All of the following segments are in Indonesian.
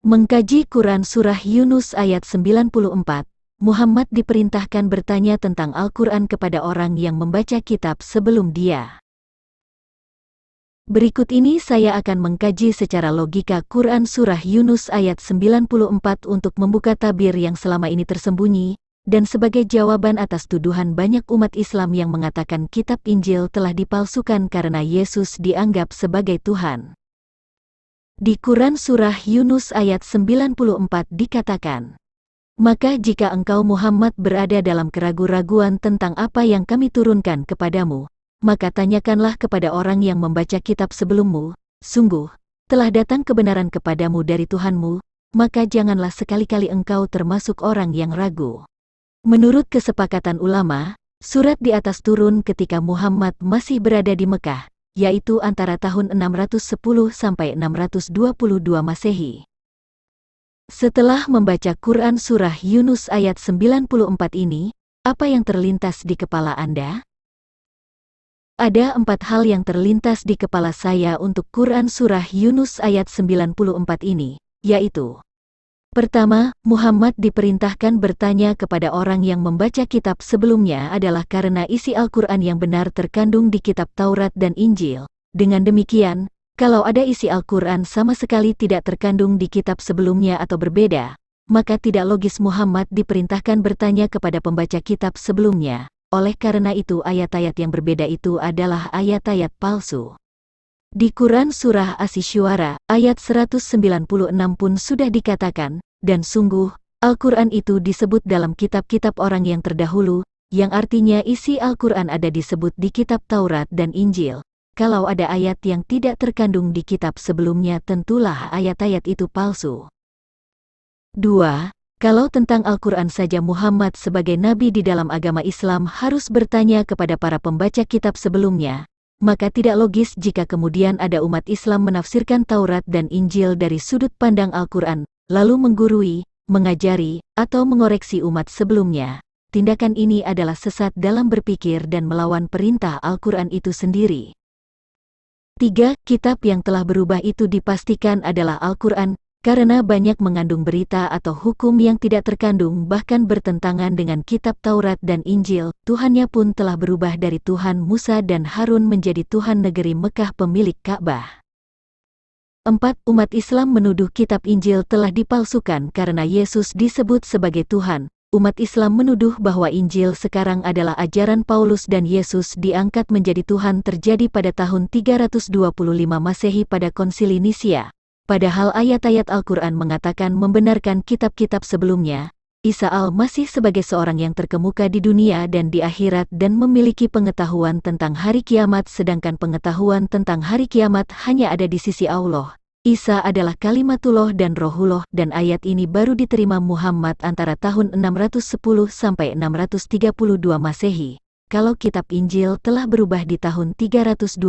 Mengkaji Quran Surah Yunus ayat 94, Muhammad diperintahkan bertanya tentang Al-Quran kepada orang yang membaca kitab sebelum dia. Berikut ini saya akan mengkaji secara logika Quran Surah Yunus ayat 94 untuk membuka tabir yang selama ini tersembunyi, dan sebagai jawaban atas tuduhan banyak umat Islam yang mengatakan kitab Injil telah dipalsukan karena Yesus dianggap sebagai Tuhan. Di Quran Surah Yunus ayat 94 dikatakan, "Maka jika engkau Muhammad berada dalam keraguan-raguan tentang apa yang kami turunkan kepadamu, maka tanyakanlah kepada orang yang membaca kitab sebelummu, sungguh, telah datang kebenaran kepadamu dari Tuhanmu, maka janganlah sekali-kali engkau termasuk orang yang ragu." Menurut kesepakatan ulama, surat di atas turun ketika Muhammad masih berada di Mekah, yaitu antara tahun 610 sampai 622 Masehi. Setelah membaca Quran Surah Yunus ayat 94 ini, apa yang terlintas di kepala Anda? Ada 4 hal yang terlintas di kepala saya untuk Quran Surah Yunus ayat 94 ini, yaitu: pertama, Muhammad diperintahkan bertanya kepada orang yang membaca kitab sebelumnya adalah karena isi Al-Quran yang benar terkandung di kitab Taurat dan Injil. Dengan demikian, kalau ada isi Al-Quran sama sekali tidak terkandung di kitab sebelumnya atau berbeda, maka tidak logis Muhammad diperintahkan bertanya kepada pembaca kitab sebelumnya. Oleh karena itu ayat-ayat yang berbeda itu adalah ayat-ayat palsu. Di Quran Surah Asy-Syu'ara, ayat 196 pun sudah dikatakan, dan sungguh, Al-Quran itu disebut dalam kitab-kitab orang yang terdahulu, yang artinya isi Al-Quran ada disebut di kitab Taurat dan Injil. Kalau ada ayat yang tidak terkandung di kitab sebelumnya tentulah ayat-ayat itu palsu. 2. Kalau tentang Al-Quran saja Muhammad sebagai nabi di dalam agama Islam harus bertanya kepada para pembaca kitab sebelumnya, maka tidak logis jika kemudian ada umat Islam menafsirkan Taurat dan Injil dari sudut pandang Al-Quran, lalu menggurui, mengajari, atau mengoreksi umat sebelumnya. Tindakan ini adalah sesat dalam berpikir dan melawan perintah Al-Quran itu sendiri. 3. Kitab yang telah berubah itu dipastikan adalah Al-Quran, karena banyak mengandung berita atau hukum yang tidak terkandung bahkan bertentangan dengan kitab Taurat dan Injil. Tuhannya pun telah berubah dari Tuhan Musa dan Harun menjadi Tuhan negeri Mekah pemilik Ka'bah. 4. Umat Islam menuduh kitab Injil telah dipalsukan karena Yesus disebut sebagai Tuhan. Umat Islam menuduh bahwa Injil sekarang adalah ajaran Paulus dan Yesus diangkat menjadi Tuhan terjadi pada tahun 325 Masehi pada Konsili Nisia. Padahal ayat-ayat Al-Quran mengatakan membenarkan kitab-kitab sebelumnya, Isa al-Masih sebagai seorang yang terkemuka di dunia dan di akhirat dan memiliki pengetahuan tentang hari kiamat sedangkan pengetahuan tentang hari kiamat hanya ada di sisi Allah. Isa adalah kalimatullah dan rohullah dan ayat ini baru diterima Muhammad antara tahun 610 sampai 632 Masehi. Kalau kitab Injil telah berubah di tahun 325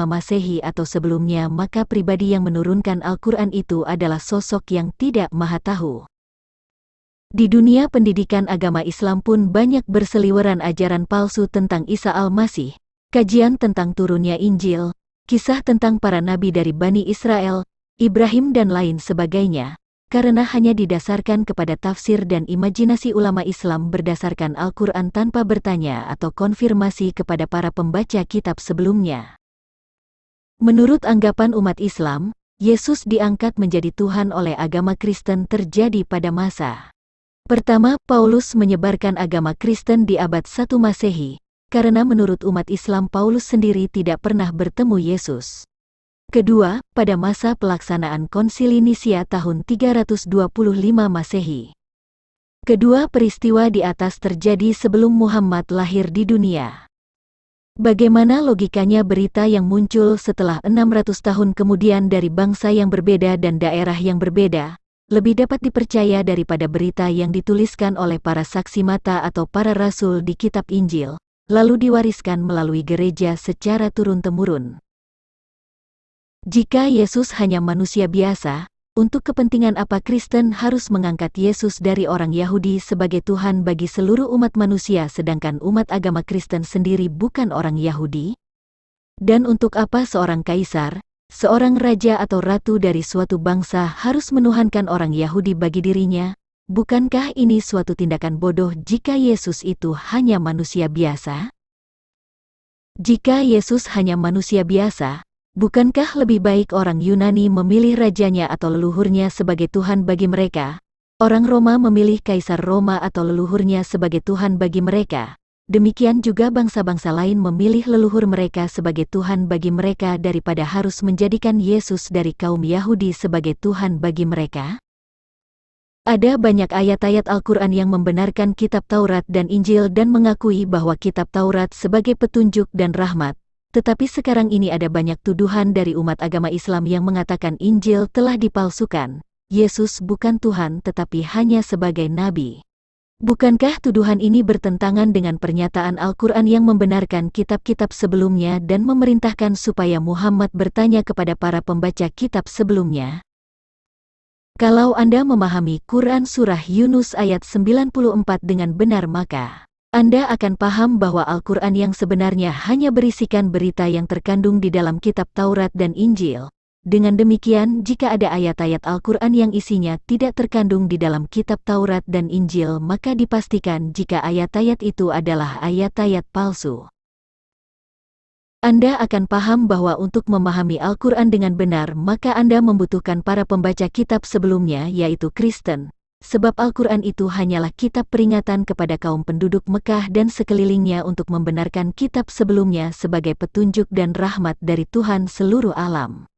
Masehi atau sebelumnya maka pribadi yang menurunkan Al-Quran itu adalah sosok yang tidak maha tahu. Di dunia pendidikan agama Islam pun banyak berseliweran ajaran palsu tentang Isa al-Masih, kajian tentang turunnya Injil, kisah tentang para nabi dari Bani Israel, Ibrahim dan lain sebagainya. Karena hanya didasarkan kepada tafsir dan imajinasi ulama Islam berdasarkan Al-Quran tanpa bertanya atau konfirmasi kepada para pembaca kitab sebelumnya. Menurut anggapan umat Islam, Yesus diangkat menjadi Tuhan oleh agama Kristen terjadi pada masa pertama Paulus menyebarkan agama Kristen di abad 1 Masehi, karena menurut umat Islam Paulus sendiri tidak pernah bertemu Yesus. Kedua, pada masa pelaksanaan Konsili Nisia tahun 325 Masehi. Kedua peristiwa di atas terjadi sebelum Muhammad lahir di dunia. Bagaimana logikanya berita yang muncul setelah 600 tahun kemudian dari bangsa yang berbeda dan daerah yang berbeda, lebih dapat dipercaya daripada berita yang dituliskan oleh para saksi mata atau para rasul di kitab Injil, lalu diwariskan melalui gereja secara turun-temurun. Jika Yesus hanya manusia biasa, untuk kepentingan apa Kristen harus mengangkat Yesus dari orang Yahudi sebagai Tuhan bagi seluruh umat manusia sedangkan umat agama Kristen sendiri bukan orang Yahudi? Dan untuk apa seorang kaisar, Seorang raja atau ratu dari suatu bangsa harus menuhankan orang Yahudi bagi dirinya. Bukankah ini suatu tindakan bodoh jika Yesus itu hanya manusia biasa? Jika Yesus hanya manusia biasa, bukankah lebih baik orang Yunani memilih rajanya atau leluhurnya sebagai Tuhan bagi mereka? Orang Roma memilih Kaisar Roma atau leluhurnya sebagai Tuhan bagi mereka. Demikian juga bangsa-bangsa lain memilih leluhur mereka sebagai Tuhan bagi mereka daripada harus menjadikan Yesus dari kaum Yahudi sebagai Tuhan bagi mereka. Ada banyak ayat-ayat Al-Quran yang membenarkan kitab Taurat dan Injil dan mengakui bahwa kitab Taurat sebagai petunjuk dan rahmat. Tetapi sekarang ini ada banyak tuduhan dari umat agama Islam yang mengatakan Injil telah dipalsukan. Yesus bukan Tuhan tetapi hanya sebagai nabi. Bukankah tuduhan ini bertentangan dengan pernyataan Al-Quran yang membenarkan kitab-kitab sebelumnya dan memerintahkan supaya Muhammad bertanya kepada para pembaca kitab sebelumnya? Kalau Anda memahami Quran Surah Yunus ayat 94 dengan benar maka Anda akan paham bahwa Al-Quran yang sebenarnya hanya berisikan berita yang terkandung di dalam kitab Taurat dan Injil. Dengan demikian, jika ada ayat-ayat Al-Quran yang isinya tidak terkandung di dalam kitab Taurat dan Injil, maka dipastikan jika ayat-ayat itu adalah ayat-ayat palsu. Anda akan paham bahwa untuk memahami Al-Quran dengan benar, maka Anda membutuhkan para pembaca kitab sebelumnya, yaitu Kristen. Sebab Al-Quran itu hanyalah kitab peringatan kepada kaum penduduk Mekah dan sekelilingnya untuk membenarkan kitab sebelumnya sebagai petunjuk dan rahmat dari Tuhan seluruh alam.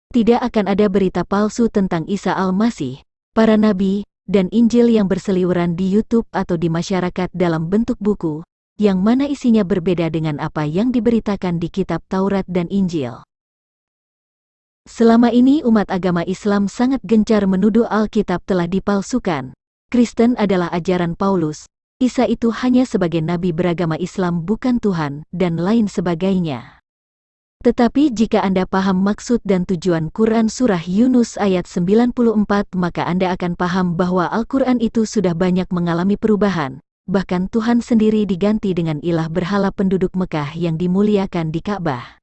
Tidak akan ada berita palsu tentang Isa Al-Masih, para nabi, dan Injil yang berseliweran di YouTube atau di masyarakat dalam bentuk buku, yang mana isinya berbeda dengan apa yang diberitakan di kitab Taurat dan Injil. Selama ini umat agama Islam sangat gencar menuduh Alkitab telah dipalsukan. Kristen adalah ajaran Paulus, Isa itu hanya sebagai nabi beragama Islam bukan Tuhan, dan lain sebagainya. Tetapi jika Anda paham maksud dan tujuan Quran Surah Yunus ayat 94, maka Anda akan paham bahwa Al-Quran itu sudah banyak mengalami perubahan. Bahkan Tuhan sendiri diganti dengan ilah berhala penduduk Mekah yang dimuliakan di Ka'bah.